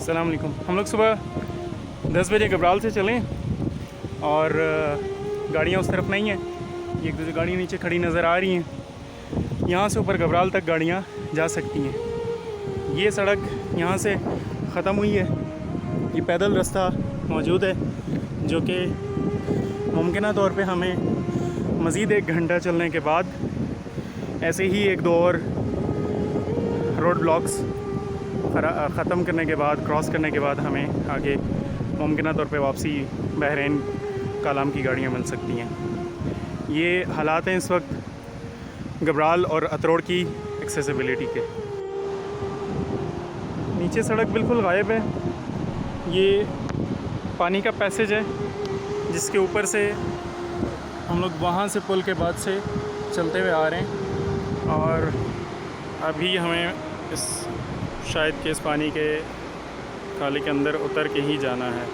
अस्सलाम वालेकुम। हम लोग सुबह 10 बजे गबराल से चलें और गाड़ियाँ उस तरफ नहीं हैं। एक दो गाड़ियाँ नीचे खड़ी नज़र आ रही हैं। यहाँ से ऊपर गबराल तक गाड़ियाँ जा सकती हैं। ये सड़क यहाँ से ख़त्म हुई है। ये पैदल रास्ता मौजूद है जो कि मुमकिन तौर पे हमें मज़ीद 1 घंटा चलने के बाद ऐसे ही एक दो और रोड ब्लॉक्स ख़त्म करने के बाद, क्रॉस करने के बाद हमें आगे मुमकिन तौर पे वापसी बहरीन कालाम की गाड़ियाँ मिल सकती हैं। ये हालात हैं इस वक्त गबराल और अतरोड़ की एक्सेसिबिलिटी के। नीचे सड़क बिल्कुल गायब है। ये पानी का पैसेज है जिसके ऊपर से हम लोग वहाँ से पुल के बाद से चलते हुए आ रहे हैं और अभी हमें शायद कि इस पानी के खाले के अंदर उतर के ही जाना है।